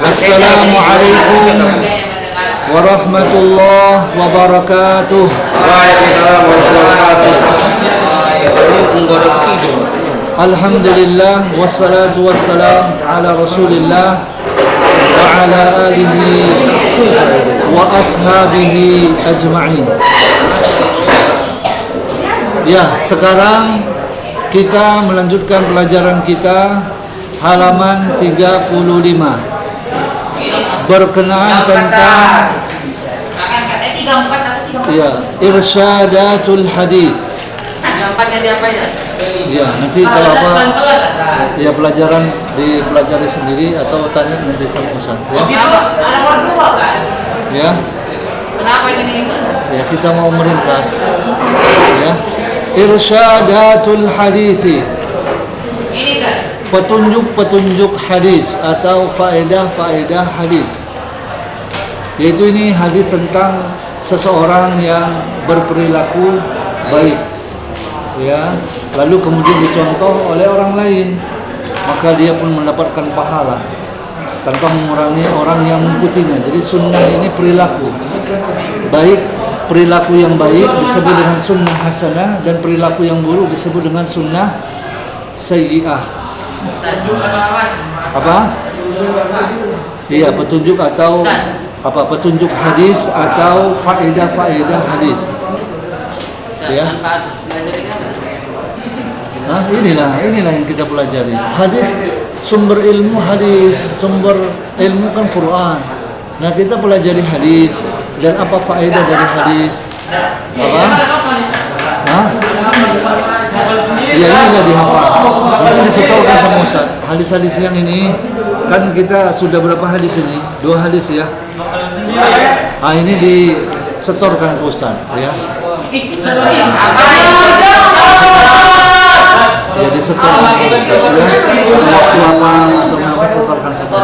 Assalamualaikum warahmatullahi wabarakatuh. Waalaikumsalam warahmatullahi wabarakatuh. Alhamdulillah wassalatu wassalam ala Rasulillah wa ala alihi wa ashabihi ajma'in. Ya, sekarang kita melanjutkan pelajaran kita halaman 35. Berkenaan tentang irsyadatul hadits. Ya, nanti kalau apa ya pelajaran dipelajari sendiri atau tanya nanti sama Ustaz ya. Ya. Kenapa ini? Ya, kita mau meringkas. Ya. Irsyadatul hadithi. Ini kan Petunjuk-petunjuk hadis atau faedah-faedah hadis. Yaitu ini hadis tentang seseorang yang berperilaku baik. Ya, lalu kemudian dicontoh oleh orang lain, maka dia pun mendapatkan pahala tanpa mengurangi orang yang mengikutinya. Jadi sunnah ini perilaku baik, perilaku yang baik disebut dengan sunnah hasanah, dan perilaku yang buruk disebut dengan sunnah sayyi'ah. Apa? Iya, petunjuk atau apa? Petunjuk hadis atau faedah-faedah hadis. Ya. Nah, inilah yang kita pelajari. Hadis, sumber ilmu hadis, sumber ilmu kan Quran. Nah, kita pelajari hadis dan apa faedah dari hadis? Apa? Hah? Ya, inilah dihafal. Nanti disetorkan sama Ustaz. Hadis-hadis yang ini kan kita sudah berapa hadis ini? 2 hadis ya. Ah, ini disetorkan ke Ustaz ya. Ya, disetorkan ke Ustaz ya. Waktu apa atau apa setorkan sama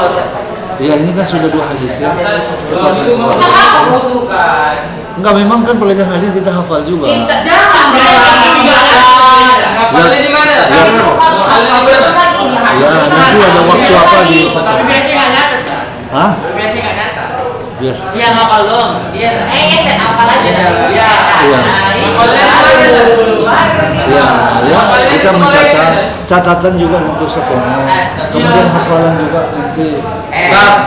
Ustaz. Ya, ini kan sudah 2 hadis ya. Setorkan ke Ustaz. Enggak, memang kan pelajaran hadis kita hafal juga. Hafalnya di mana? Ya, nanti ada waktu apa di setor. Hah? Biasa enggak nyata. Biasa. Iya, hafal dong. Iya. Set hafal aja. Iya. Iya. Hafalnya Ya, kita mencatat, catatan juga nanti setor. Kemudian hafalan juga nanti. Ya.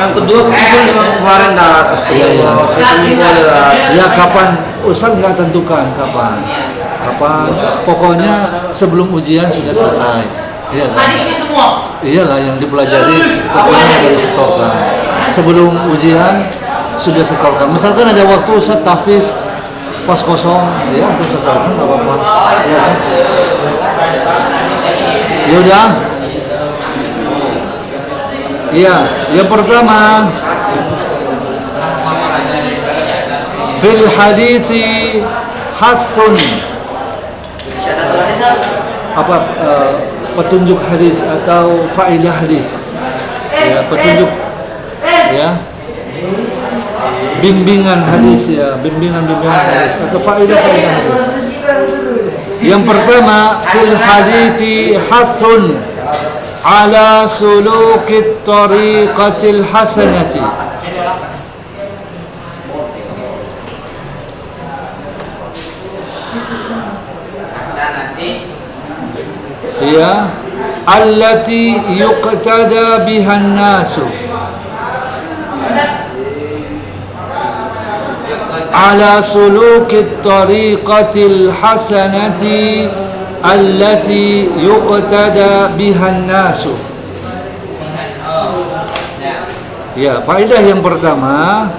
Yang kedua kemarin dah pasti. Ya, kapan? Ustaz nggak tentukan kapan. Pokoknya sebelum ujian sudah selesai. Iya kan? Hadisnya semua. Iyalah yang dipelajari pokoknya sudah disetorkan. Sebelum ujian sudah setorkan. Misalkan ada waktu Ustaz tahfiz pas kosong, ya untuk setorkan nggak apa-apa. Ya kan? Ya udah. Iya, yang pertama fil hadithi hathun. Apa petunjuk hadis atau faedah hadis. Ya, petunjuk ya. Bimbingan hadis ya, bimbingan hadis atau faedah-faedah hadis. Yang pertama fil hadithi hathun ala sulukit tariqatil hasanati. Ya, allati yuqtada biha an-nasu ala sulukit tariqatil hasanati allati yuqtada biha an-nasu. Ya, faedah yang pertama,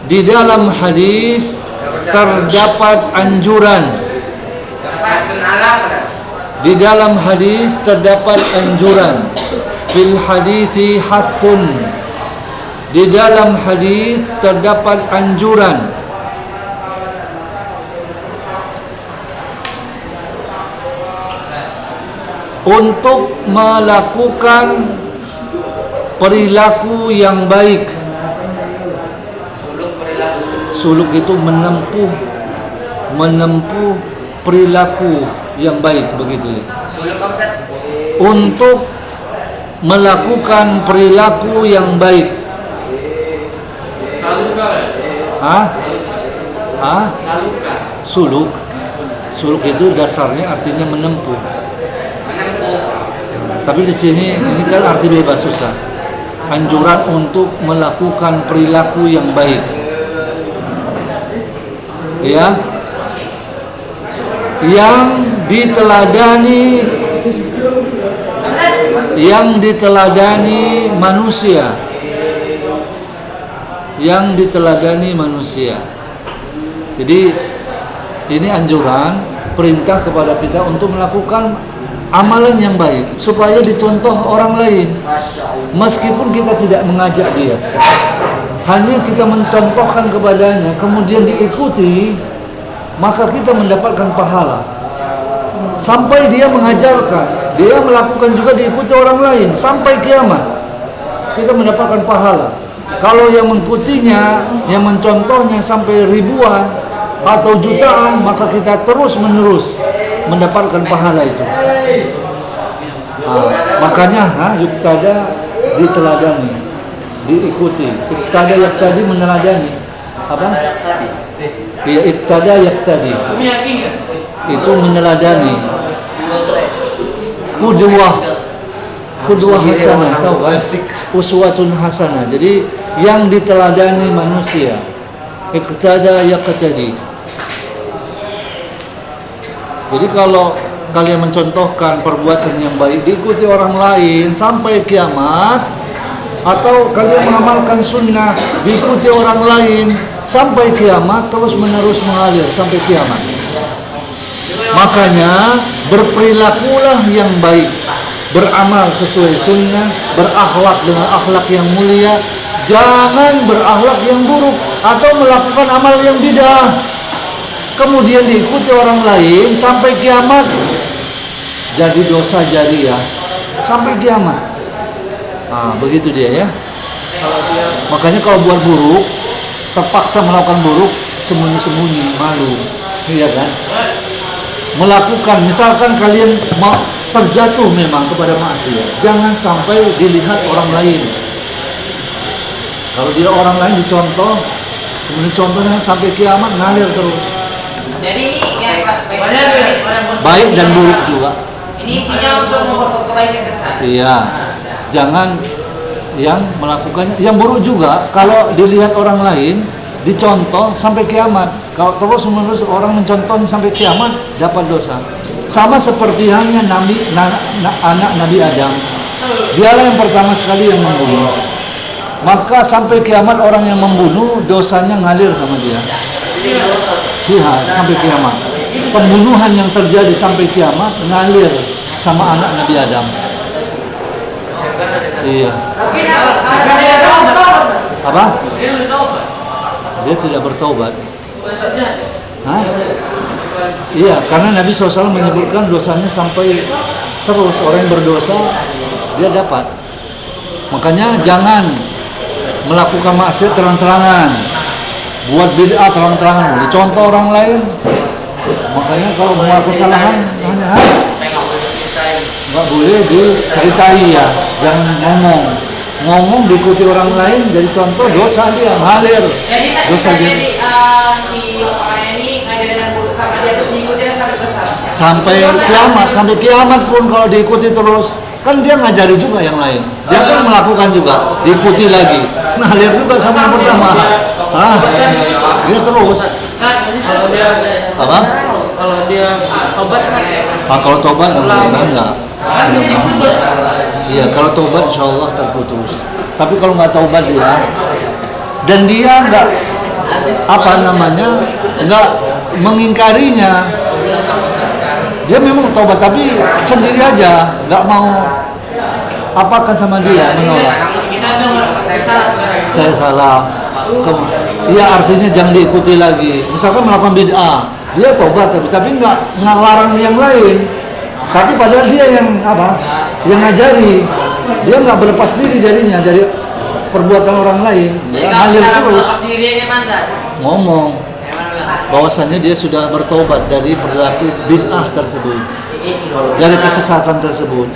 di dalam hadis terdapat anjuran. Di dalam hadis terdapat anjuran. Fil hadithi hathun. Di dalam hadis terdapat anjuran. Untuk melakukan perilaku yang baik. Suluk itu menempuh perilaku yang baik, begitu ya. Untuk melakukan perilaku yang baik. Suluk. Suluk itu dasarnya artinya menempuh. Tapi di sini ini kan arti bebas susah. Anjuran untuk melakukan perilaku yang baik. Ya. Yang diteladani manusia. Jadi ini anjuran, perintah kepada kita untuk melakukan amalan yang baik supaya dicontoh orang lain. Meskipun kita tidak mengajak dia, hanya kita mencontohkan kepadanya, kemudian diikuti, maka kita mendapatkan pahala. Sampai dia mengajarkan, dia melakukan juga diikuti orang lain sampai kiamat, kita mendapatkan pahala. Kalau yang mengikutinya, yang mencontohnya sampai ribuan atau jutaan, maka kita terus menerus mendapatkan pahala itu. Makanya yuktada diteladani, diikuti. Iktada yaktadi meneladani. Apa? Iya, iktada yaktadi. Itu meneladani. Qudwah hasanah, tahu kan? Uswatun hasanah. Jadi yang diteladani manusia. Iktada yaktadi. Jadi kalau kalian mencontohkan perbuatan yang baik diikuti orang lain sampai kiamat, atau kalian mengamalkan sunnah diikuti orang lain sampai kiamat, terus menerus mengalir sampai kiamat. Makanya berperilakulah yang baik, beramal sesuai sunnah, berakhlak dengan akhlak yang mulia, jangan berakhlak yang buruk atau melakukan amal yang bidah kemudian diikuti orang lain sampai kiamat, jadi dosa jariah sampai kiamat. Begitu dia ya. Makanya kalau buat buruk, terpaksa melakukan buruk, sembunyi-sembunyi, malu, iya kan? Melakukan, misalkan kalian terjatuh memang kepada maksiat, jangan sampai dilihat orang lain. Kalau dia orang lain dicontoh, kemudian contohnya sampai kiamat ngalir terus. Jadi ini ya Baik dan buruk juga. Ini intinya untuk memperbaiki kebaikan kesehatan. Iya. Jangan yang melakukannya yang buruk juga. Kalau dilihat orang lain dicontoh sampai kiamat. Kalau terus menerus orang mencontohnya sampai kiamat, dapat dosa. Sama seperti halnya anak Nabi Adam. Dialah yang pertama sekali yang membunuh. Maka sampai kiamat orang yang membunuh dosanya ngalir sama dia. Sampai kiamat. Pembunuhan yang terjadi sampai kiamat ngalir sama anak Nabi Adam. Iya. Apa? Dia tidak bertaubat. Iya, karena Nabi SAW menyebutkan dosanya sampai terus, orang yang berdosa dia dapat. Makanya jangan melakukan maksiat terang-terangan, buat bid'ah terang-terangan, dicontoh orang lain. Makanya kalau melakukan kesalahan hanya nggak boleh diceritai ya, jangan ngomong diikuti orang lain, jadi contoh dosa dia ngalir. Dosa dia si orang ini ngajarin yang buruk sama dia terus diikuti sampai besar. Sampai kiamat pun kalau diikuti terus, kan dia ngajari juga yang lain. Dia kan melakukan juga, diikuti lagi, ngalir juga sama yang pertama. Dia terus. Kalau dia Apa? Kalau dia tobat Kalau tobat enggak. Iya, kalau tobat insya Allah terputus. Tapi kalau nggak tobat dia, dan dia nggak nggak mengingkarinya, dia memang tobat tapi sendiri aja, nggak mau apakan sama dia, menolak. Saya salah. Iya, artinya jangan diikuti lagi. Misalkan melakukan bid'ah, dia tobat tapi nggak ngelarang yang lain. Tapi padahal dia yang yang ngajari, dia nggak berlepas diri darinya dari perbuatan orang lain. Dia ngalir terus. Ngomong bahwasannya dia sudah bertobat dari perilaku bid'ah tersebut, dari kesesatan tersebut.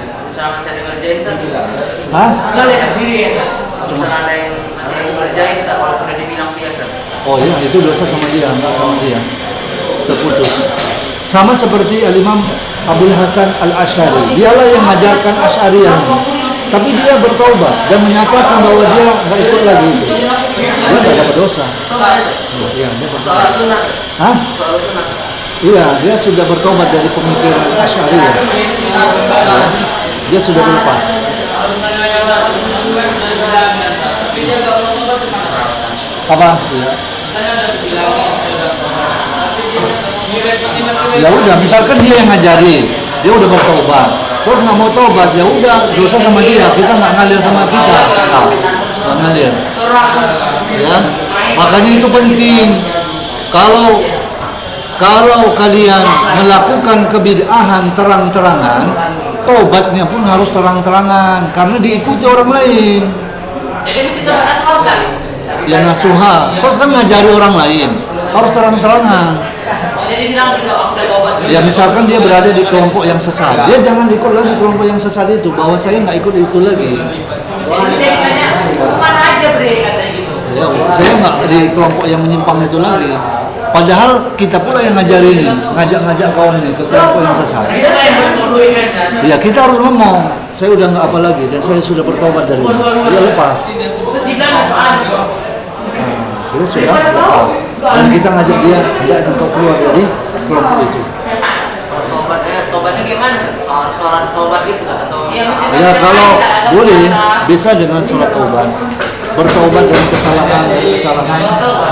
Hah? Enggak lihat sendiri ya. Cuma Misalnya ada yang masih ngerjain, walaupun udah dibilang biasa. oh iya, itu dosa sama dia, enggak sama dia. Terputus. Sama seperti Al-Imam Abdul Hasan Al-Asy'ari. Dialah yang mengajarkan Asy'ariyah. Tapi dia bertobat dan menyatakan bahwa dia enggak ikut lagi. Dia enggak dapat dosa. Iya, dia bertobat. Soal sunnah. Hah? Soal sunnah. Iya, dia sudah bertobat dari pemikiran Asy'ariyah. Ya, dia sudah berlepas. Apa? Iya. Ya udah, misalkan dia yang ngajari, dia udah bertobat, terus nggak mau tobat, ya udah dosa sama dia, kita nggak ngalir sama kita, nggak ngalir. Ya, makanya itu penting. Kalau kalian melakukan kebid'ahan terang-terangan, tobatnya pun harus terang-terangan, karena diikuti orang lain. Jadi mesti teman asal. Ya nasuha, terus kan ngajari orang lain, harus terang-terangan. Oh, jadi bilang juga aku udah tobat. Ya misalkan dia berada di kelompok yang sesat, dia jangan ikut lagi kelompok yang sesat itu, bahwa saya nggak ikut itu lagi. Jadi dia ditanya, kemana aja bre katanya gitu. Ya, saya nggak di kelompok yang menyimpang itu lagi. Padahal kita pula yang ngajarin, ngajak-ngajak kawannya ke kelompok yang sesat. Kita kayak berpuluhin kan. Ya kita harus ngomong, saya udah nggak apa lagi dan saya sudah bertobat dari itu. Dia lepas. Terus dibilang soal Kita sudah lepas. Dan kita ngajak dia, tidak engkau keluar dari kelompok itu. tobatnya gimana? Soal sholat tobat gitu lah atau Ya kalau boleh, bisa dengan sholat taubat. Bertaubat dari kesalahan,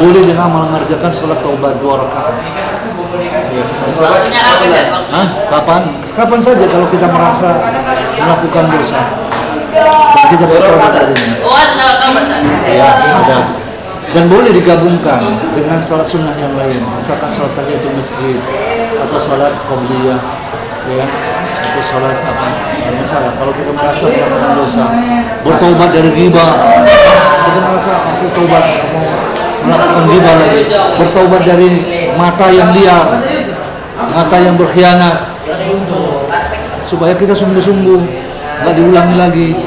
boleh dengan mengerjakan sholat taubat 2 rakaat. Ya, waktunya kapan kan? Hah? Kapan? Kapan saja kalau kita merasa melakukan dosa dan kita bertobat darinya. Oh, ada sholat taubat kan? Ya, ada. Dan boleh digabungkan dengan sholat sunnah yang lain, misalkan sholat tahiyatul masjid atau sholat qobliyah, ya, atau sholat apa? Masalah. Kalau kita merasa melakukan dosa, bertobat dari ghibah, kita merasa aku tobat, mau melakukan ghibah lagi, bertobat dari mata yang liar, mata yang berkhianat, supaya kita sungguh-sungguh, nggak diulangi lagi.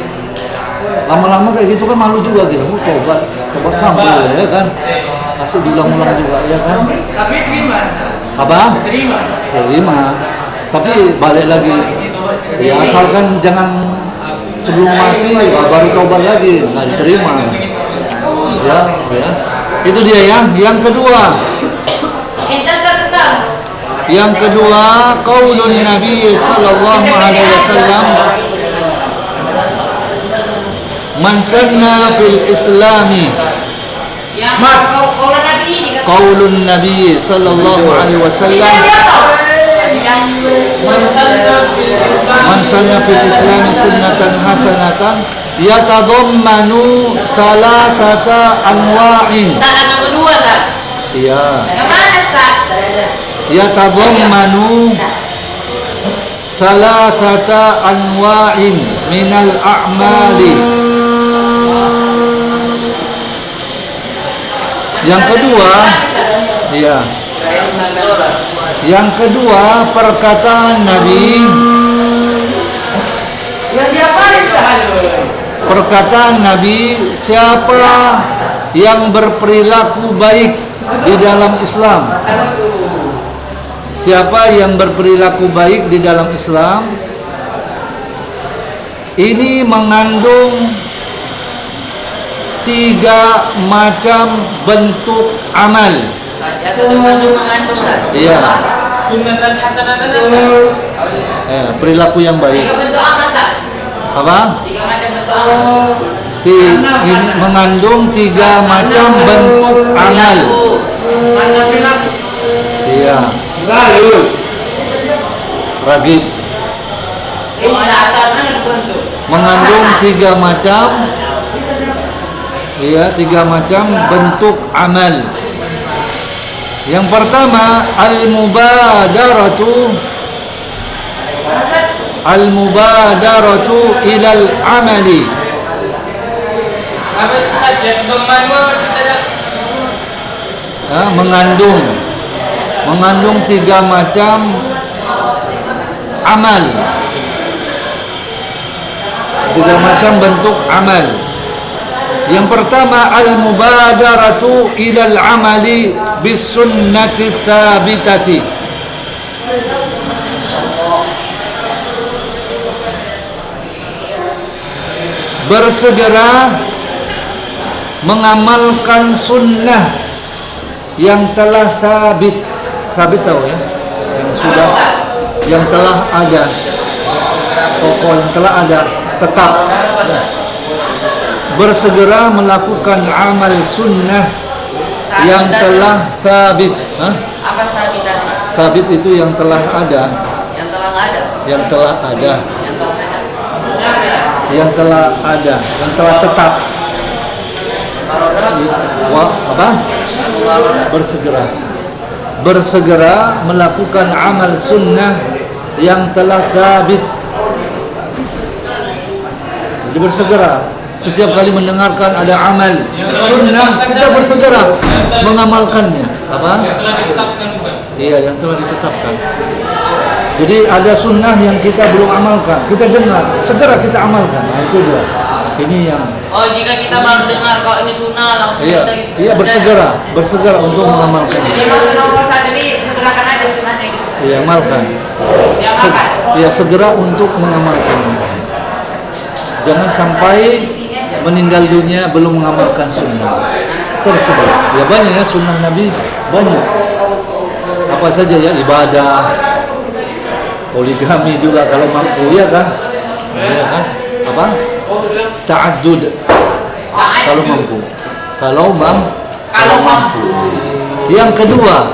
Lama-lama kayak gitu kan malu juga gitu, tobat sambal ya kan, masih diulang-ulang juga ya kan. Tapi terima. Apa? Terima. Tapi balik lagi. Ya asalkan jangan sebelum mati baru tobat lagi, nggak diterima. Ya. Itu dia ya. Yang kedua. Yang kedua, qaulun Nabi sallallahu alaihi wasallam, man sanna fil islami, qaulun Nabi sallallahu alaihi wasallam, man sanna fil islami sunnatan hasanatan yatadammanu thalathata anwa'in. Saat yang kedua, Sat. Iya. Yang mana, Sat? Yatadammanu thalathata anwa'in minal a'mali. Yang kedua, iya. Yang kedua, perkataan Nabi, perkataan Nabi, siapa yang berperilaku baik di dalam Islam, siapa yang berperilaku baik di dalam Islam, ini mengandung 3 macam bentuk amal. Itu mengandung kan? Iya. Sunnatan hasanatan Perilaku yang 3 baik. bentuk amal, Sat. Apa? 3 macam bentuk amal. Ini mengandung 3 macam bentuk amal. Iya. Ragib. Mengandung 3 macam. Iya, 3 macam bentuk amal. Yang pertama, al-mubadaratu ilal amali. Mengandung 3 macam amal. tiga macam bentuk amal. Yang pertama, al-mubadaratu ilal amali bis sunnati tsabitati. Bersegera mengamalkan sunnah yang telah sabit. Sabit tahu ya? Yang telah ada. Pokok yang telah ada, tetap. Bersegera melakukan amal sunnah yang telah sabit. Apa sabit tadi? Sabit itu yang telah ada. Yang telah ada. Yang telah ada. Yang telah ada. Yang telah ada. Yang telah tetap. Apa? Bersegera melakukan amal sunnah yang telah sabit. Jadi bersegera setiap kali mendengarkan ada amal sunnah, kita bersegera mengamalkannya. Apa? Yang telah ditetapkan bukan? Iya, yang telah ditetapkan. Jadi ada sunnah yang kita belum amalkan, kita dengar, segera kita amalkan. Nah, itu dia. Ini yang Jika kita baru dengar kalau ini sunnah langsung iya bersegera untuk mengamalkannya. Jadi masuk nomor 1 ini segerakan aja sunnahnya gitu. Iya, amalkan. Iya, segera untuk mengamalkannya. Jangan sampai meninggal dunia belum mengamalkan sunnah tersebut. Ya banyak ya sunnah Nabi, banyak. Apa saja ya, ibadah, poligami juga kalau mampu, ya kan? Ya kan? Apa? Ta'addud kalau mampu. Kalau mampu. Yang kedua,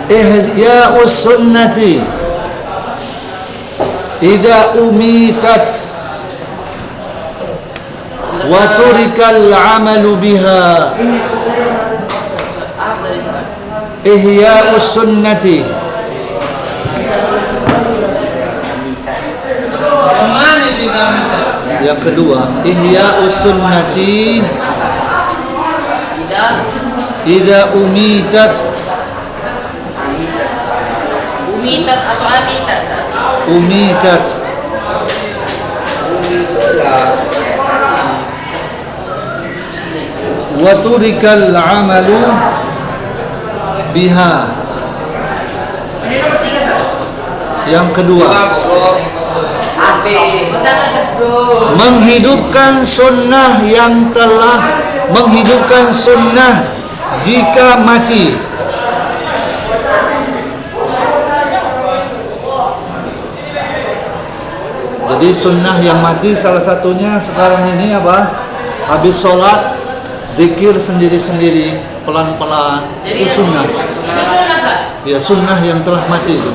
ihya'us sunnati idza umitat wa turikal 'amalu biha. Ihya'us sunnati Mana di dalamnya? yang kedua, ihya'us sunnati idza umitat. Umitat atau amitat? Umitat. Wa turikal 'amalu biha. Yang kedua, menghidupkan sunnah yang telah menghidupkan sunnah jika mati. Jadi sunnah yang mati salah satunya sekarang ini apa? Habis sholat zikir sendiri-sendiri pelan-pelan, itu sunnah. Ya, sunnah yang telah mati itu.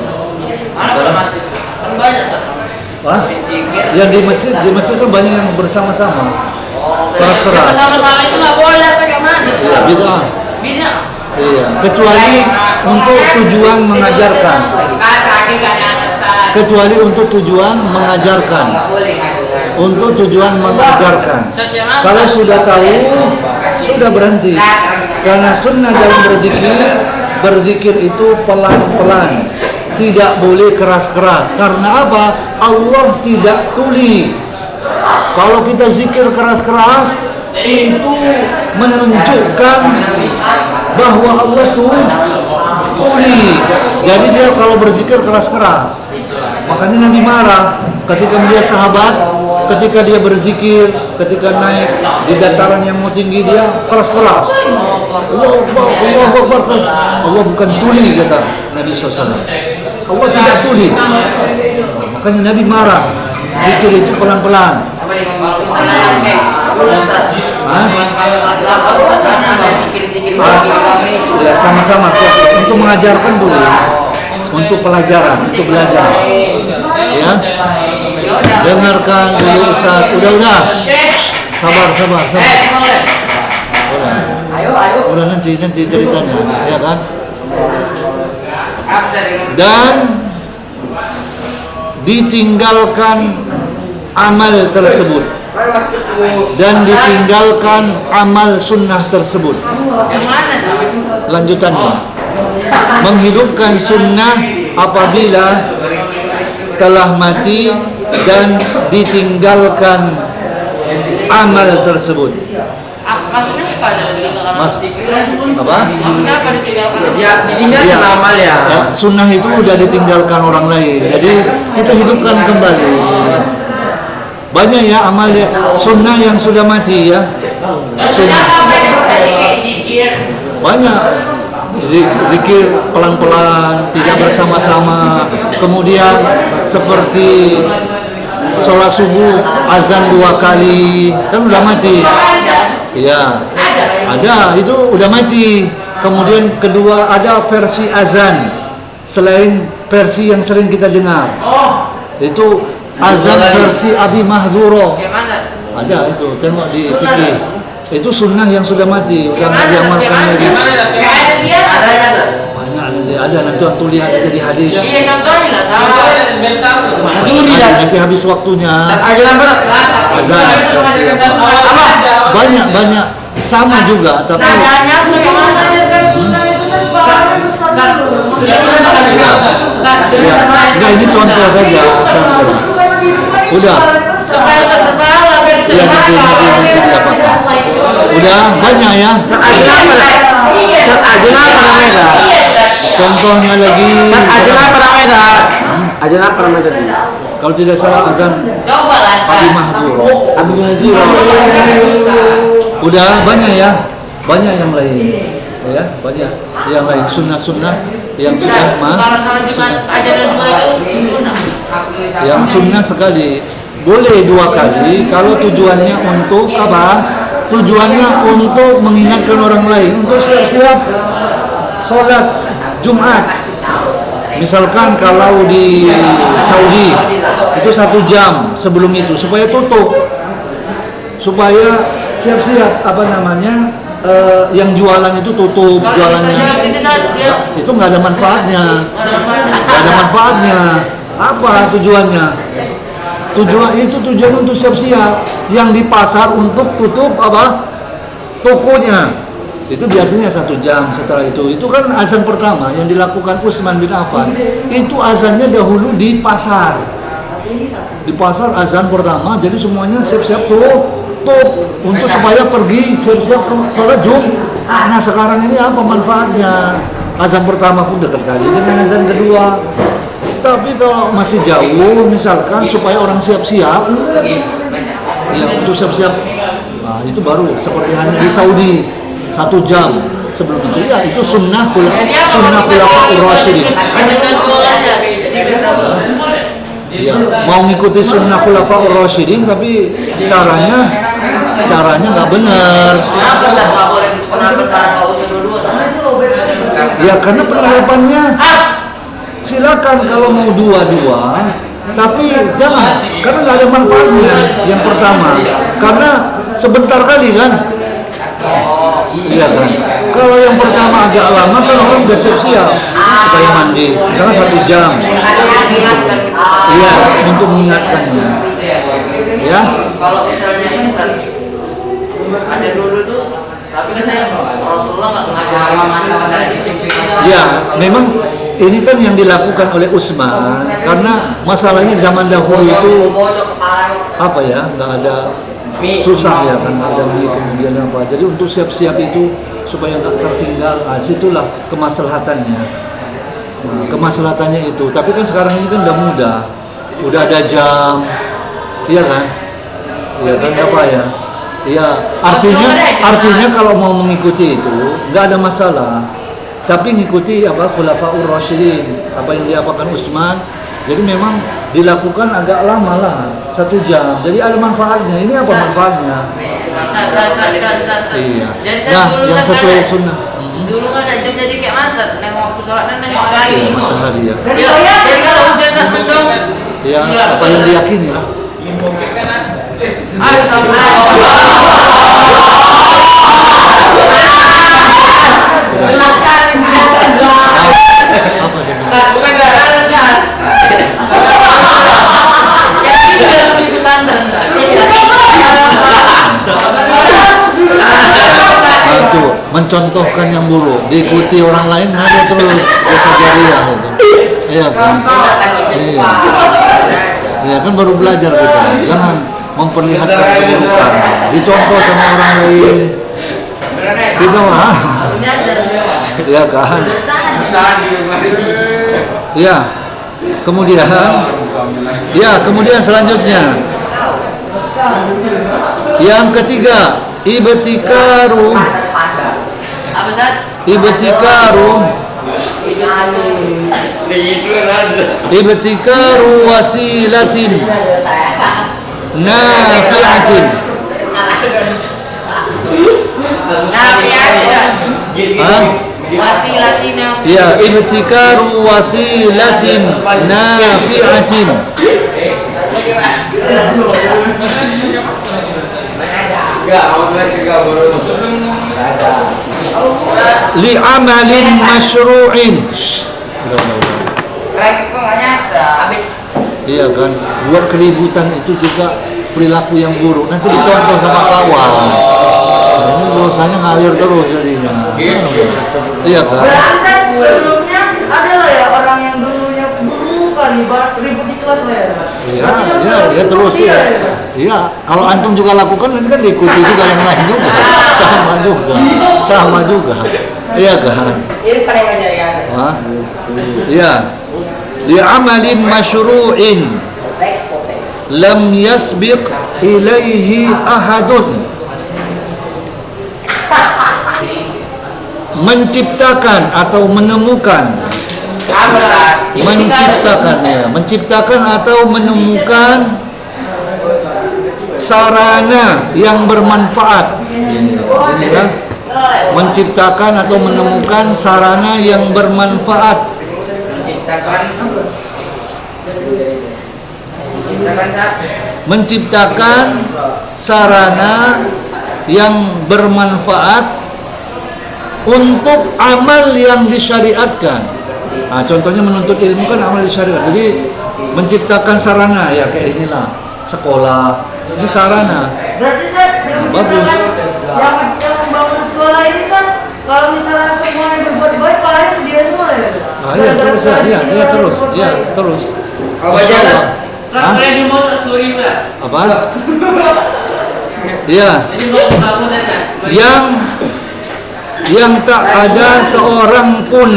Wah, yang di masjid kan banyak yang bersama-sama. Keras-keras. Bersama-sama itu nggak boleh pakai mandi. Iya, bid'ah. Bid'ah. Iya, kecuali untuk tujuan mengajarkan. Kecuali untuk tujuan mengajarkan. Untuk tujuan mengajarkan. Kalau sudah tahu, sudah berhenti. Karena sunnah dalam berzikir itu pelan-pelan. Tidak boleh keras-keras. Karena apa? Allah tidak tuli. Kalau kita zikir keras-keras, itu menunjukkan bahwa Allah tuli. Jadi dia kalau berzikir keras-keras. Makanya Nabi marah ketika melihat sahabat, ketika dia berzikir, ketika naik di dataran yang mau tinggi, dia keras-keras. Allahu Akbar. Allah bukan tuli, kata Nabi SAW. Allah tidak tuli. Makanya Nabi marah. Zikir itu pelan-pelan. Ya sama-sama untuk mengajarkan dulu, untuk pelajaran, untuk belajar. Ya, dengarkan dulu Ustaz. Udah. Sabar. Udah nanti ceritanya, ya kan? Dan ditinggalkan amal tersebut, dan ditinggalkan amal sunnah tersebut. Lanjutannya, menghidupkan sunnah apabila telah mati dan ditinggalkan amal tersebut. Maksudnya apa? Ditinggalkan Mas, apa? Maksudnya apa ditinggalkan? Ya, ditinggalkan amal ya. Ya, sunnah itu udah ditinggalkan orang lain, jadi kita hidupkan kembali. Banyak ya amal ya, sunnah yang sudah mati ya. Maksudnya apa? Tadi kayak zikir. Banyak zikir pelan-pelan, tidak bersama-sama. Kemudian seperti sholat subuh azan 2 kali, kan udah mati. Ya, ada itu udah mati. Kemudian kedua ada versi azan selain versi yang sering kita dengar. Itu azan versi Abi Mahduro. Kayak mana? Ada itu, tengok di fikih. Itu sunnah yang sudah mati, udah nggak diamalkan lagi. Kayak ada biasa. Banyak ada nanti antum lihat aja di hadis. Iya contohnya lah sama. Nanti habis waktunya. Ajaran berat. Azan versi apa? Banyak sama juga tapi Sadanya bagaimana? ya, enggak ini contoh saja. Udah. Supaya terbawa dari Ya nanti diapakan. Udah banyak ya. Ajaran apa namanya? Contohnya lagi. Ajaran apa namanya? Ajaran apa namanya? Kalau tidak salah azan Coba lah. Abi Mahduro. Abu Mazura. Udah banyak ya. Banyak yang lain. Ya, banyak yang lain sunnah-sunnah yang sudah Kalau salah Jumat ajaran 2 itu sunnah. yang sunnah sekali. Boleh 2 kali kalau tujuannya untuk apa? Tujuannya untuk mengingatkan orang lain, untuk siap-siap sholat Jumat. Misalkan kalau di Saudi itu 1 jam sebelum itu supaya tutup, supaya siap-siap apa namanya yang jualan itu tutup jualannya. Itu nggak ada manfaatnya, nggak ada manfaatnya. Apa tujuannya? Tujuan untuk siap-siap. Yang di pasar untuk tutup apa? Tokonya. Itu biasanya 1 jam setelah itu. Itu kan azan pertama yang dilakukan Utsman bin Affan. Itu azannya dahulu di pasar. Di pasar azan pertama, jadi semuanya siap-siap tutup untuk supaya pergi siap-siap sholat Jumat. Nah sekarang ini apa manfaatnya? Azan pertama pun dekat kali dengan azan kedua. Tapi kalau masih jauh, misalkan supaya orang siap-siap, ya untuk siap-siap, nah itu baru seperti hanya di Saudi 1 jam sebelum itu. Ya itu sunnah khulafaur rasyidin. Ya, mau ngikuti sunnah khulafaur rasyidin tapi caranya nggak benar. Ya karena penerapannya silakan kalau mau dua-dua, tapi jangan karena nggak ada manfaatnya. Yang pertama, karena sebentar kali kan. Iya kan. Kalau yang pertama agak lama kan orang udah siap-siap supaya mandi, karena 1 jam. Iya, untuk mengingatkannya. Ya. Kalau misalnya ada dulu tuh, tapi kan saya Rasulullah nggak mengajarkan masalah dari Ya, memang ini kan yang dilakukan oleh Utsman karena masalahnya zaman dahulu itu apa ya, nggak ada susah ya kan, ada mie kemudian apa. Jadi untuk siap-siap itu supaya nggak tertinggal, situlah kemaslahatannya. Nah, kemaslahatannya itu. Tapi kan sekarang ini kan udah ada jam, iya kan? Iya kan apa ya? Iya, artinya kalau mau mengikuti itu nggak ada masalah. Tapi ngikuti apa khulafaur rasyidin, apa yang diapakan Utsman. Jadi memang dilakukan agak lama lah, 1 jam. Jadi ada manfaatnya. Ini apa manfaatnya? Iya. Nah, yang sesuai sunnah. Dulu kan ada jam jadi kayak macet, nengok waktu sholat nengok lagi Iya, semua. matahari ya. Jadi kalau hujan kan mendung. Ya, apa yang diyakini lah. Apa dia bilang? Nah, itu mencontohkan yang buruk, diikuti orang lain aja terus dosa jariah itu. Iya kan? Iya. Ya kan baru belajar kita. Jangan memperlihatkan keburukan. Dicontoh sama orang lain. Kita mah. Ya kan. Ya. Kemudian selanjutnya. Yang ketiga, ibtikaru Apa Ustaz? ibtikaru wasilatin nafi'atin. Hah? Wasilatin yang Ya, ibtikaru wasilatin nafi'atin. Li'amalin masyru'in. habis. Iya kan, buat keributan itu juga perilaku yang buruk. Nanti dicontoh sama kawan. Ini dosanya ngalir terus jadinya. Iya kan? Berarti sebelumnya ada lah ya orang yang dulunya guru kan ribut di kelas lah ya. Iya, terus ya. Iya, kalau antum juga lakukan nanti kan diikuti juga yang lain juga. Sama juga. Iya kan? Ini pada ngajar ya. Hah? Iya. Li'amalin masyru'in lam yasbiq ilaihi ahadun. Menciptakan atau menemukan. Menciptakan atau menemukan sarana yang bermanfaat. Ini ya. Menciptakan atau menemukan sarana yang bermanfaat. Menciptakan sarana yang bermanfaat untuk amal yang disyariatkan. Nah, contohnya menuntut ilmu kan amal disyariat. Jadi menciptakan sarana ya kayak inilah sekolah. Ini sarana. Berarti Sat, Bagus. yang membangun sekolah ini Sat, kalau misalnya semuanya berbuat baik, paling itu dia semua ya. Ah, iya terus ya, iya terus, iya terus. Masya Allah. Hah? Kalau di mau 10.000 lah. Apa? Iya. Jadi mau bangun kan? Yang tak ada seorang pun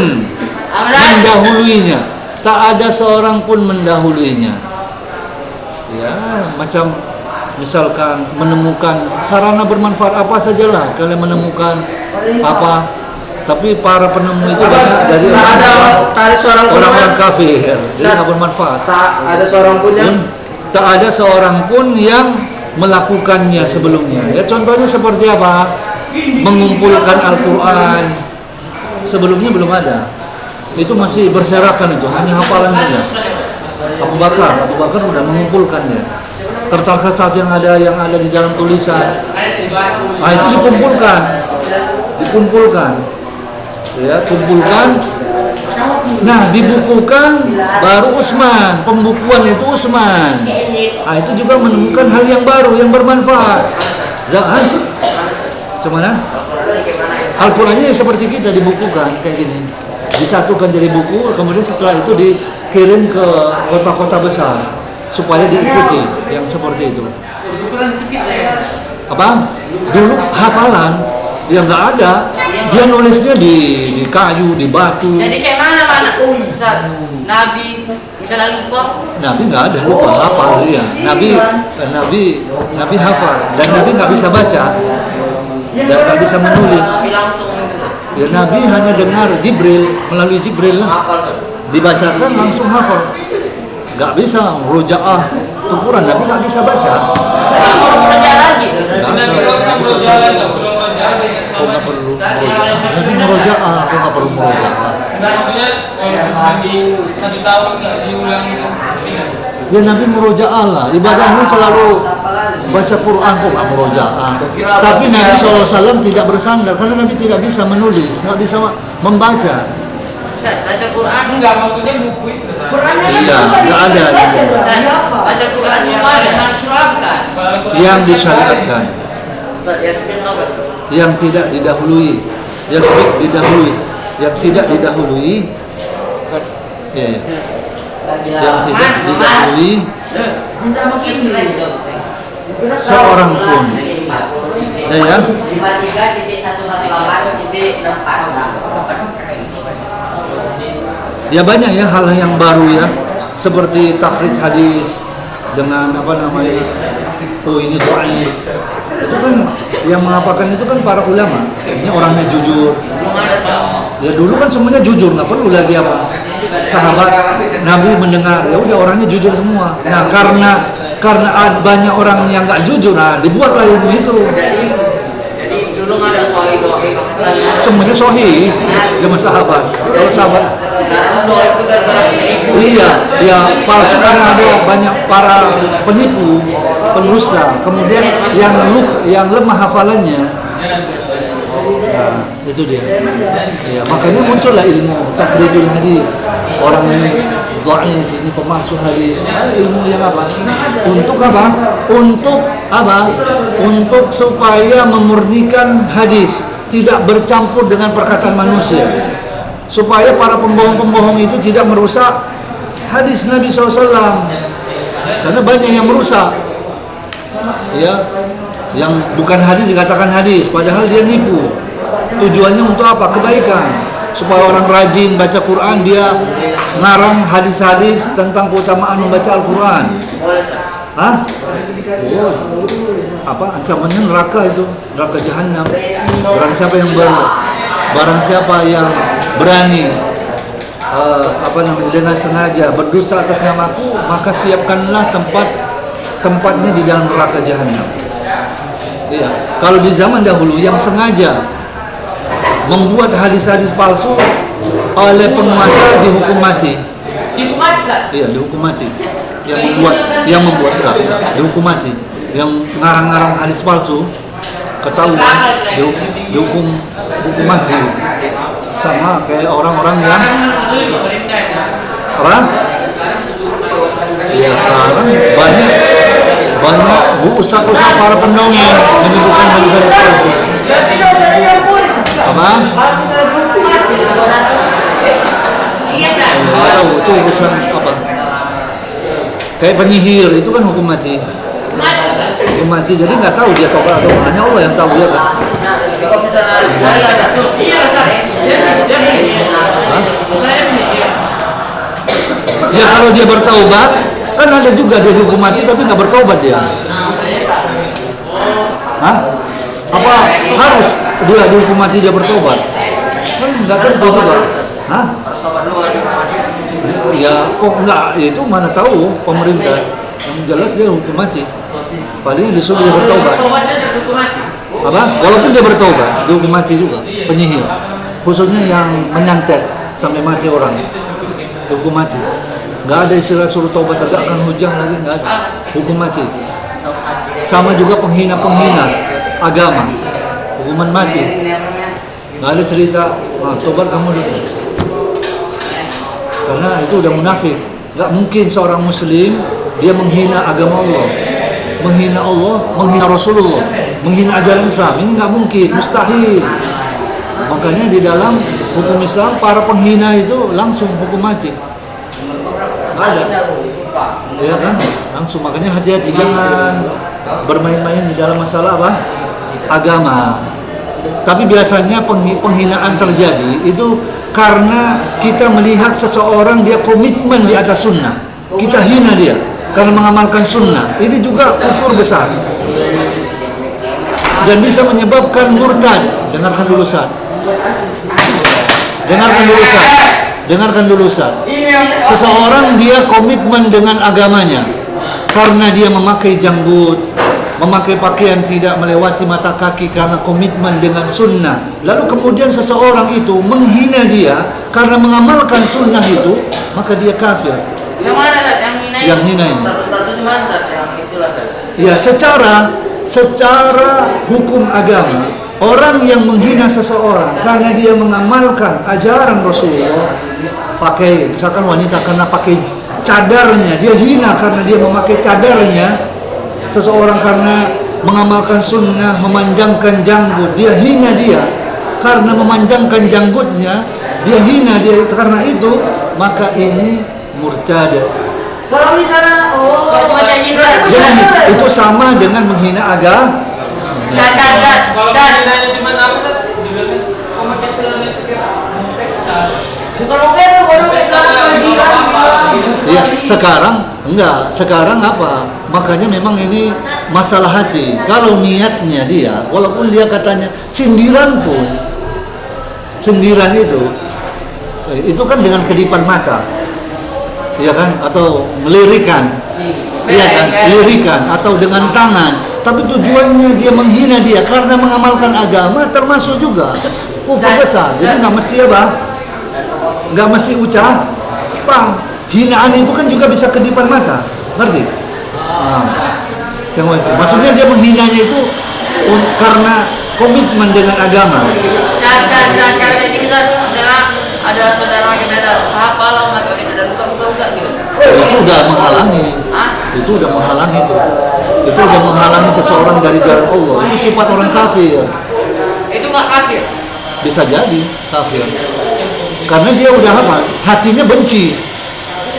mendahuluinya. Tak ada seorang pun mendahuluinya. Ya, macam misalkan menemukan sarana bermanfaat apa sajalah kalian menemukan apa, tapi para penemu itu banyak dari orang-orang kafir, jadi nggak bermanfaat. Tak ada seorang pun yang Tak ada seorang pun yang melakukannya sebelumnya. Ya contohnya seperti apa? Mengumpulkan Al-Quran. Sebelumnya belum ada. Itu masih berserakan itu, hanya hafalan saja. Abu Bakar sudah mengumpulkannya. Kertas-kertas yang ada di dalam tulisan. Nah, itu dikumpulkan. Ya, kumpulkan. Nah, dibukukan baru Utsman. Pembukuan itu Utsman. Nah, itu juga menemukan hal yang baru yang bermanfaat. Jangan. Cuman Al-Qur'annya seperti kita dibukukan kayak gini. Disatukan jadi buku, kemudian setelah itu dikirim ke kota-kota besar supaya diikuti yang seperti itu. Apa? Dulu hafalan yang nggak ada, dia nulisnya di kayu, di batu. Jadi kayak mana Ustaz? Nabi misalnya lupa. Nabi nggak ada lupa, hafal dia. Nabi hafal dan Nabi nggak bisa baca dan nggak bisa menulis. Nabi langsung gitu. Ya Nabi hanya dengar Jibril, melalui Jibril lah. Hafal tuh. Dibacakan langsung hafal. Nggak bisa murojaah, tukuran Nabi nggak bisa baca. Kalau kerja lagi. Nggak bisa sampai. Kok nggak perlu murojaah? Nabi murojaah, kok nggak perlu murojaah? Maksudnya kalau Nabi 1 tahun nggak diulang itu. Ya Nabi murojaah lah, ibadahnya selalu baca Quran, kok nggak murojaah. Tapi Nabi SAW tidak bersandar karena Nabi tidak bisa menulis, nggak bisa membaca. Ustaz, baca Quran Enggak, maksudnya buku itu. Iya, nggak ada. baca Quran juga ada masyru'ah kan? Yang disyariatkan, Ustaz, Yasmin apa? yang tidak didahului, yang tidak didahului, ya, yang tidak didahului Minta makin seorang pun. Ya. Ya banyak ya hal yang baru ya, seperti takhrij hadis dengan apa namanya, oh ini dhaif. Itu kan yang mengapakan itu kan para ulama. Ini orangnya jujur. Ya dulu kan semuanya jujur, nggak perlu lagi apa. Sahabat Nabi mendengar, ya udah orangnya jujur semua. Nah karena banyak orang yang nggak jujur, nah dibuatlah ilmu itu. Jadi dulu nggak ada sahih dhaif hasan. Semuanya sahih sama sahabat. Kalau sahabat Sekarang dhaif itu gara-gara penipu. iya, ya palsu karena ada banyak para penipu, pendusta. Kemudian yang lemah hafalannya. Nah, itu dia. Ya, makanya muncullah ilmu takhrijul hadis. Orang ini dhaif, ini pemalsu hadis. Ilmu yang apa? Untuk apa? Untuk apa? Untuk supaya memurnikan hadis, tidak bercampur dengan perkataan manusia. Supaya para pembohong-pembohong itu tidak merusak hadis Nabi SAW. Karena banyak yang merusak. Ya, yang bukan hadis dikatakan hadis, padahal dia nipu. Tujuannya untuk apa? Kebaikan. Supaya orang rajin baca Quran, dia ngarang hadis-hadis tentang keutamaan membaca Al-Quran. Hah? Oh. Apa ancamannya neraka itu, neraka jahanam. Barang siapa yang berani dengan sengaja berdosa atas namaku, maka siapkanlah tempatnya di dalam neraka jahanam. Iya, kalau di zaman dahulu yang sengaja membuat hadis-hadis palsu oleh penguasa dihukum mati. Dihukum mati, Ustaz? Iya, dihukum mati. Yang membuat dihukum mati. Yang ngarang-ngarang hadis palsu ketahuan dihukum mati. Sama kayak orang-orang yang apa? Ya sekarang banyak usaha para pendongeng menyebutkan hadis-hadis palsu. Berarti dosa dia pun. Apa? Kalau bisa dihukum mati. Iya, Ustaz. Ya, nggak tahu itu urusan apa? Kayak penyihir itu kan hukum mati. Hukum mati, jadi nggak tahu dia tobat atau hanya Allah yang tahu ya kan. Kalau misalnya iya, Ustaz. Hah? Ya kalau dia bertaubat, kan ada juga dia dihukum mati tapi nggak bertaubat dia. Hah? Apa harus dia dihukum mati dia bertobat? Kan nggak tentu juga. Hah? Harus tobat dulu baru dihukum mati. Ya kok nggak? Ya itu mana tahu pemerintah. Yang jelas dia hukum mati. Paling disuruh dia bertobat. Tobatnya dihukum mati. Apa? Walaupun dia bertobat, dihukum mati juga. Penyihir, khususnya yang menyantet sampai mati orang, dihukum mati. Nggak ada istilah suruh tobat tegakkan hujah lagi, nggak ada. Hukum mati. Sama juga penghina agama, hukuman mati. Nggak ada cerita, wah tobat kamu dulu. Karena itu udah munafik. Nggak mungkin seorang muslim dia menghina agama Allah, menghina Rasulullah, menghina ajaran Islam. Ini nggak mungkin, mustahil. Makanya di dalam hukum Islam para penghina itu langsung hukum mati. Nggak ada. Ya kan? Langsung. Makanya hati-hati, jangan bermain-main di dalam masalah apa? Agama. Tapi biasanya penghinaan terjadi itu karena kita melihat seseorang dia komitmen di atas sunnah. Kita hina dia karena mengamalkan sunnah. Ini juga kufur besar dan bisa menyebabkan murtad. Dengarkan dulu Ustaz. Dengarkan dulu Ustaz. Seseorang dia komitmen dengan agamanya karena dia memakai janggut, memakai pakaian tidak melewati mata kaki karena komitmen dengan sunnah. Lalu kemudian seseorang itu menghina dia karena mengamalkan sunnah itu, maka dia kafir. Yang mana, Ustaz? Yang hina itu? Yang hina ini. Status mana, Ustaz? Yang itulah, Ustaz. Ya, secara hukum agama, orang yang menghina seseorang karena dia mengamalkan ajaran Rasulullah, pakai misalkan wanita karena pakai cadarnya, dia hina karena dia memakai cadarnya. Seseorang karena mengamalkan sunnah, memanjangkan janggut, dia hina dia karena memanjangkan janggutnya, dia hina dia karena itu, maka ini murtad. Kalau misalnya, Kalau cuma nyanyi doang. Jadi itu sama dengan menghina agama. Kalau nanya cuma apa kan? Dibilang pakai celana sekira pesta. bukan oke, bodoh sekarang kewajiban. Ya, sekarang enggak. Sekarang apa? Makanya memang ini masalah hati. Kalau niatnya dia, walaupun dia katanya sindiran pun, sindiran itu kan dengan kedipan mata, ya kan? Atau melirikan, iya kan? Lirikan atau dengan tangan. Tapi tujuannya dia menghina dia karena mengamalkan agama, termasuk juga kufur besar. Jadi nggak mesti apa? Nggak mesti ucapan. Hinaan itu kan juga bisa kedipan mata, ngerti? Nah, tengok itu. Maksudnya dia menghinanya itu karena komitmen dengan agama. Cara ini bisa ada saudara pakai cadar, apa lah pakai cadar buka gitu. Itu udah menghalangi. Itu udah menghalangi itu. Itu udah menghalangi seseorang dari jalan Allah. Itu sifat orang kafir. Itu nggak kafir. Bisa jadi kafir. Karena dia udah apa? Hatinya benci.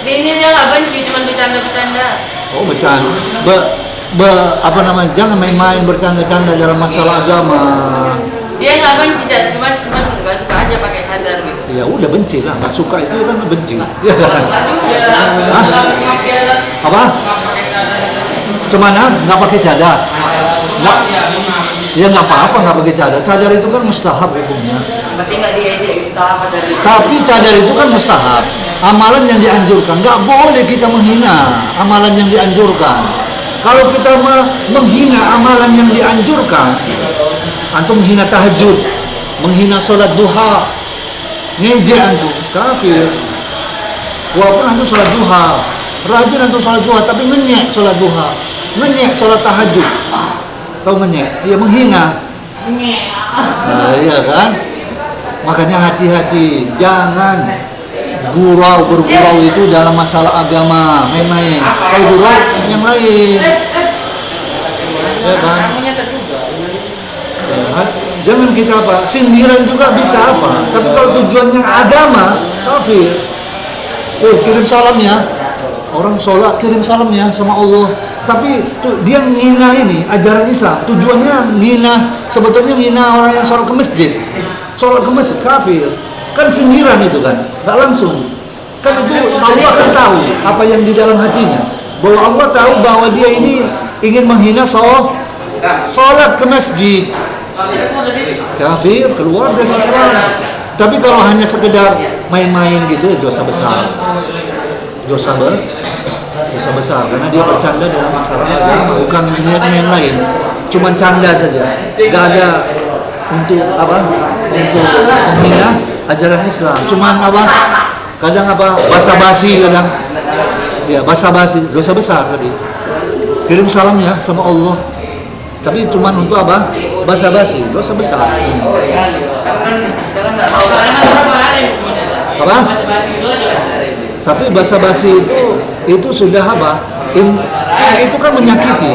Ini dia nggak benci, cuma bercanda-bercanda. Oh, bercanda. Apa namanya? Jangan main-main bercanda-canda dalam masalah agama. Dia nggak benci, cuma nggak suka aja pakai cadar gitu. Ya udah benci lah, nggak suka itu kan benci. Ya kan? Nggak juga. Hah? Apa? Cuman nggak pakai cadar. Nggak. Ya nggak apa-apa nggak pakai cadar. Cadar itu kan mustahab hukumnya. Berarti nggak diejek kita cadar itu. Tapi cadar itu kan mustahab. Amalan yang dianjurkan. Nggak boleh kita menghina amalan yang dianjurkan. Kalau kita menghina amalan yang dianjurkan, antum menghina tahajud, menghina sholat duha, ngejek antum, kafir. Walaupun antum sholat duha, rajin antum sholat duha, tapi ngenyek sholat duha, ngenyek sholat tahajud. Tahu ngenyek? Iya menghina. Nah, iya kan? Makanya hati-hati, jangan bergurau itu dalam masalah agama, main-main. Kalau gurau yang lain, ya kan? Ya, jangan kita apa? Sindiran juga bisa apa? Tapi kalau tujuannya agama, kafir. Kirim salam ya. Orang sholat kirim salam ya sama Allah. Tapi dia menghina ini ajaran Islam. Tujuannya menghina, sebetulnya menghina orang yang sholat ke masjid. Sholat ke masjid kafir. Kan sindiran itu kan, nggak langsung. Kan itu Allah kan tahu apa yang di dalam hatinya. Bahwa Allah tahu bahwa dia ini ingin menghina sholat ke masjid. Kafir, keluar dari Islam. Tapi kalau hanya sekedar main-main gitu, dosa besar. Dosa besar karena dia bercanda dalam masalah agama, bukan niatnya yang lain. Cuman canda saja. Gak ada untuk apa? Untuk menghina ajaran Islam. Cuman apa? Kadang apa? Basa-basi kadang. Ya, basa-basi, dosa besar tadi. Kirim salamnya sama Allah. Tapi cuman untuk apa? Basa-basi, dosa besar. Apa? Tapi basa-basi itu sudah apa? Itu kan menyakiti.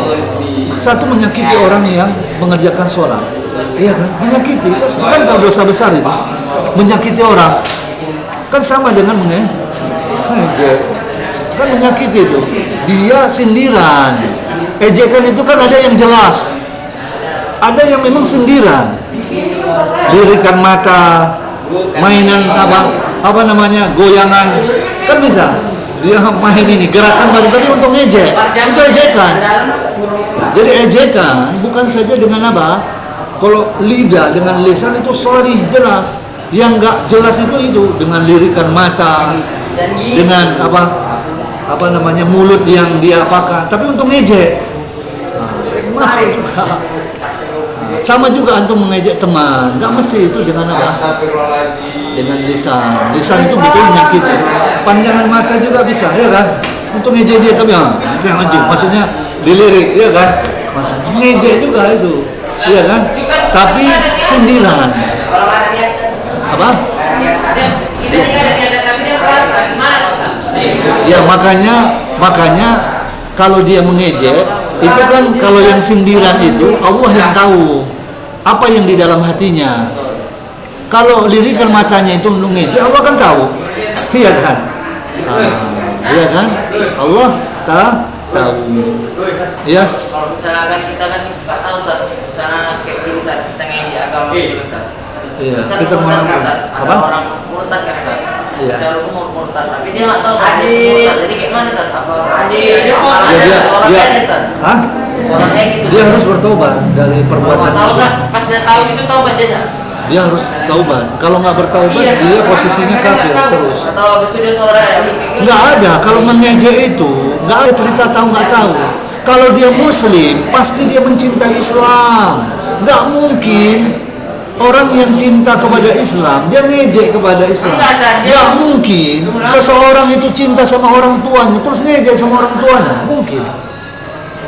Satu menyakiti orang yang mengerjakan sholat. Iya kan? Menyakiti. Kan kalau dosa besar itu. Menyakiti orang. Kan sama dengan mengejek. Kan menyakiti itu. Dia sindiran. Ejekan itu kan ada yang jelas. Ada yang memang sindiran. Lirikan mata, mainan apa namanya, goyangan, kan bisa. Dia main ini gerakan baru tapi untuk ngejek. Itu ejekan. Jadi ejekan bukan saja dengan apa? Kalau lidah dengan lisan itu sorry jelas. Yang enggak jelas itu dengan lirikan mata, dengan apa namanya mulut yang dia apakan. Tapi untuk ngejek masuk juga. Sama juga antum mengejek teman, nggak mesti itu dengan apa? Dengan lisan. Lisan itu betul menyakiti. Pandangan mata juga bisa, ya kan? Untuk ngejek dia tapi yang maju, maksudnya dilirik, ya kan? Mata ngejek juga itu, ya kan? Tapi sindiran. Apa? Ya makanya kalau dia mengejek itu kan, kalau yang sindiran itu Allah yang tahu apa yang di dalam hatinya. Kalau lirikan matanya itu ngejek, Allah kan tahu, iya kan? Iya kan? Allah tahu. Ya. Kalau misalnya kita kan nggak tahu Ustaz, misalnya kayak gini Ustaz, kita ngedi agama gitu Ustaz. Iya, Terus kan kita murtad mau kan Ustaz, ada apa? orang murtad kan Ustaz. Iya. Secara hukum murtad, tapi dia nggak tahu kan dia murtad. Jadi kayak mana Ustaz? Apa dia Ya, orang dia, kayak Ustaz? hah? Orang kayak gitu. Dia harus bertobat dari perbuatan tahu itu. pas dia tahu itu taubat dia Ustaz. Dia harus taubat. Kalau nggak bertaubat, dia posisinya kafir terus. Atau habis itu dia sholat ya. Nggak ada. Kalau mengejek itu, nggak ada cerita tahu nggak tahu. Kalau dia Muslim, pasti dia mencintai Islam. Nggak mungkin orang yang cinta kepada Islam, dia ngejek kepada Islam. Nggak mungkin seseorang itu cinta sama orang tuanya, terus ngejek sama orang tuanya. Mungkin.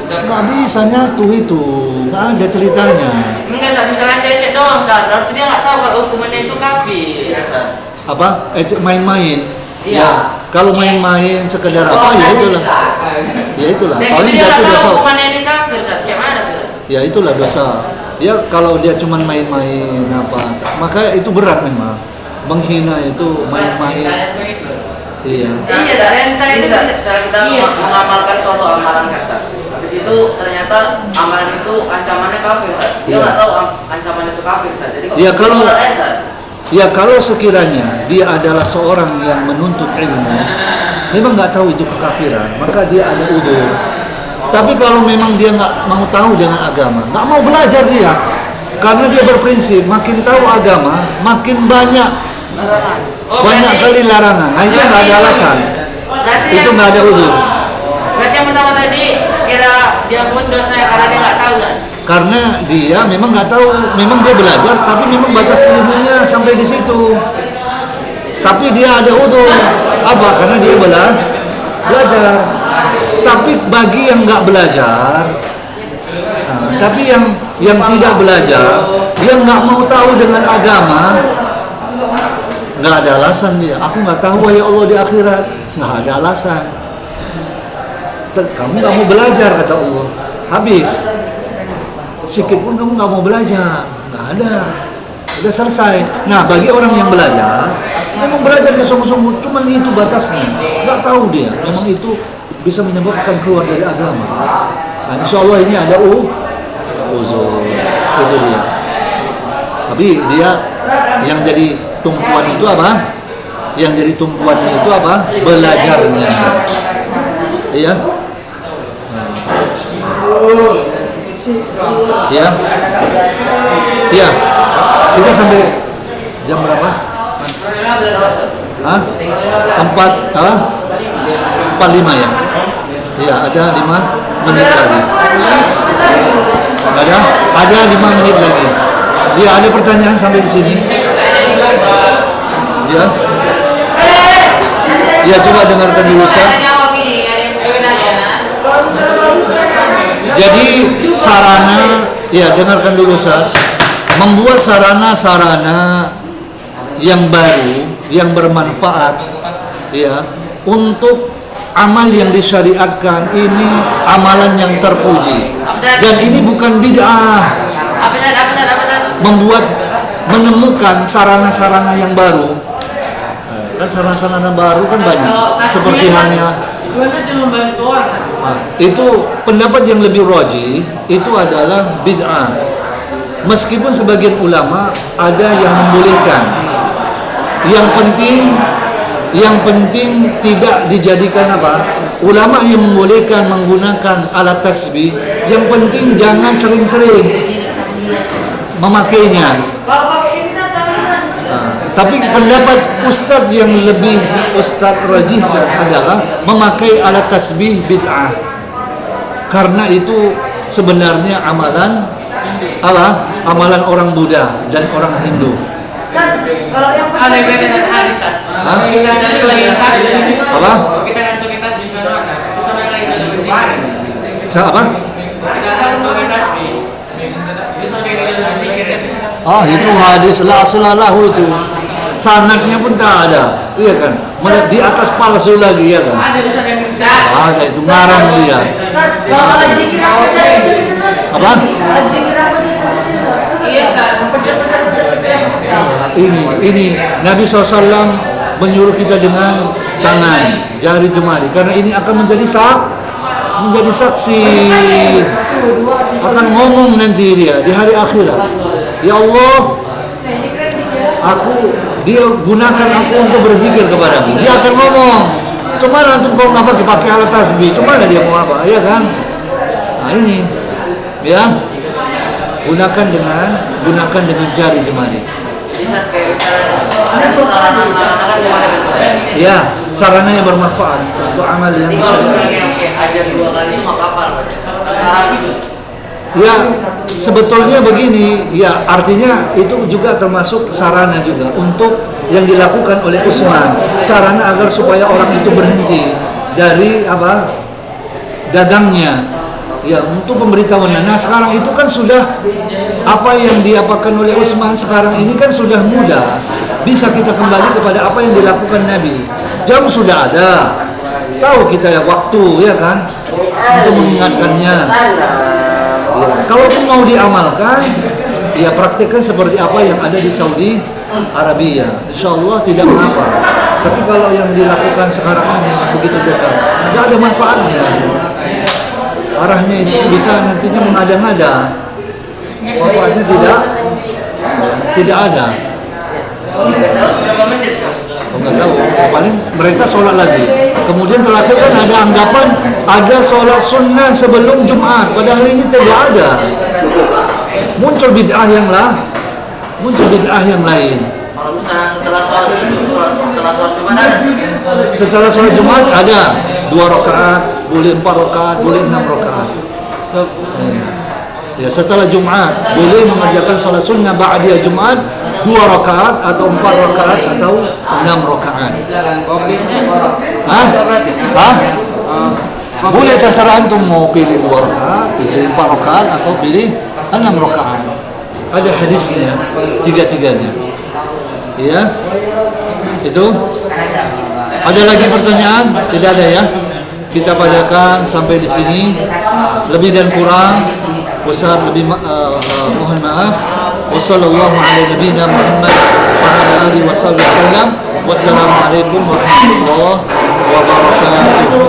Nggak bisa nyatu itu. Nggak ada ceritanya. Enggak Ustaz, misalnya cecek doang Ustaz. Berarti dia nggak tahu kalau hukumannya itu kafir ya Ustaz. Apa? Ejek main-main. Iya. Ya, kalau main-main sekedar apa ya itulah. Ya itulah. Dan Paling dia jatuh nggak tahu dosa. hukumannya ini kafir Ustaz. Kayak mana tuh? Ya itulah dosa. Ya kalau dia cuma main-main apa, maka itu berat memang. Menghina itu main-main. Iya. Iya, dari kita itu cara kita mengamalkan suatu amalan kan Ustaz. Habis itu ternyata amalan itu ancamannya kafir Ustaz. Dia Iya. nggak tahu ancaman itu kafir Ustaz. Jadi Iya, kalau- sholat aja, Ustaz. Ya kalau sekiranya dia adalah seorang yang menuntut ilmu, memang nggak tahu itu kekafiran, maka dia ada udzur. Tapi kalau memang dia nggak mau tahu dengan agama, nggak mau belajar dia, karena dia berprinsip makin tahu agama, makin banyak kali larangan. Nah itu nggak ada alasan, itu nggak ada udzur. Berarti yang pertama tadi kira dia pun dosanya karena dia nggak tahu kan? Karena dia memang nggak tahu, memang dia belajar, tapi memang batas ilmunya sampai di situ. Tapi dia ada udzur, apa? Karena dia belajar. Tapi bagi yang nggak belajar, tapi yang tidak belajar, dia nggak mau tahu dengan agama, nggak ada alasan dia. Aku nggak tahu ya Allah di akhirat, nggak ada alasan. Kamu nggak mau belajar kata Allah, habis. Sikit pun kamu nggak mau belajar, nggak ada, udah selesai. Nah bagi orang yang belajar, memang belajar dia sungguh-sungguh, cuman itu batasnya, nggak tahu dia, memang itu bisa menyebabkan keluar dari agama. Nah insya Allah ini ada uzur, itu dia. Tapi dia yang jadi tumpuan itu apa? Yang jadi tumpuannya itu apa? Belajarnya, iya. Ya, ya. Kita sampai jam berapa? Hah? 4:45 ya? Iya, ada 5 menit lagi. Ada 5 menit lagi. Ya, ada pertanyaan sampai di sini? Ya. Ya, coba dengarkan dulu Ustaz. Jadi sarana, ya dengarkan dulu Ustaz. Membuat sarana-sarana yang baru, yang bermanfaat, ya, untuk amal yang disyariatkan ini amalan yang terpuji. Dan ini bukan bid'ah. Menemukan sarana-sarana yang baru. Kan sarana-sarana baru kan banyak. Seperti halnya itu pendapat yang lebih rajih itu adalah bid'ah. Meskipun sebagian ulama ada yang membolehkan. Yang penting tidak dijadikan apa? Ulama yang membolehkan menggunakan alat tasbih, yang penting jangan sering-sering memakainya. Tapi pendapat ustadz yang lebih ustadz rajihkan adalah memakai alat tasbih bid'ah, karena itu sebenarnya amalan apa? Amalan orang Buddha dan orang Hindu. Kalau yang Ada beda hadis kan? Hah? Kita lagi Apa? Kita ngantongin tasbih ke mana? Kita lagi ada berzikir. Apa? Kita ngantongin tasbih. Bisa jadi ada berzikir kan? Ah itu hadis la aslahu itu. Sanadnya pun tak ada, iya kan? Malah di atas palsu lagi ya kan? Ada Ustaz yang bisa. Ada itu ngarang dia. kalau alat zikir apa jadi itu Ustaz? Apa? Alat zikir apa jadi Iya Ustaz. Ini Nabi SAW menyuruh kita dengan tangan, jari jemari, karena ini akan menjadi saksi, akan ngomong nanti dia di hari akhirat. Ya Allah, dia gunakan aku untuk berzikir kepadamu. Dia akan ngomong, cuma antum kau ngapa dipakai alat tasbih, cuma dia mau apa, ya kan? Nah ini, ya, gunakan dengan jari jemari. Jadi Ustaz, kayak misalnya ada sarana-sarana kan cuma dengan saya. Ya, sarana yang bermanfaat untuk amal yang Jadi kalau misalnya kayak ajar 2 kali itu nggak apa-apa, Pak. Sarana itu. Ya, sebetulnya begini, ya artinya itu juga termasuk sarana juga untuk yang dilakukan oleh Utsman. Sarana agar supaya orang itu berhenti dari dagangnya. Ya, untuk pemberitahuan. Nah, sekarang itu kan sudah apa yang diapakan oleh Utsman sekarang ini kan sudah mudah. Bisa kita kembali kepada apa yang dilakukan Nabi. Jam sudah ada. Tahu kita ya waktu, ya kan? Untuk mengingatkannya. Ya, kalaupun mau diamalkan, ya praktekkan seperti apa yang ada di Saudi Arabia. Insya Allah tidak mengapa. Tapi kalau yang dilakukan sekarang ini yang begitu dekat, tidak ada manfaatnya. Arahnya itu bisa nantinya mengada-ngada. Manfaatnya tidak ada. Terus berapa menit, Ustaz? Nggak tahu. Paling mereka sholat lagi. Kemudian terakhir kan ada anggapan ada sholat sunnah sebelum Jumat. Padahal ini tidak ada. Muncul bid'ah yang lain. Kalau misalnya setelah sholat Jumat ada. Setelah sholat Jumat ada 2 rakaat, boleh 4 rakaat, boleh 6 rakaat. Ya, setelah Jumat boleh mengerjakan sholat sunnah ba'diyah Jumat 2 rakaat atau 4 rakaat atau 6 rakaat. Boleh, terserah antum mau pilih 2 rakaat, pilih 4 rakaat atau pilih 6 rakaat. Ada hadisnya tiga-tiganya. Ya. Itu. Ada lagi pertanyaan? Tidak ada ya? Kita padakan sampai di sini. Lebih dan kurang mohon maaf. Wassallallahu ala nabiyina Muhammad wa ala alihi wasallam. Wassalamualaikum warahmatullahi wabarakatuh.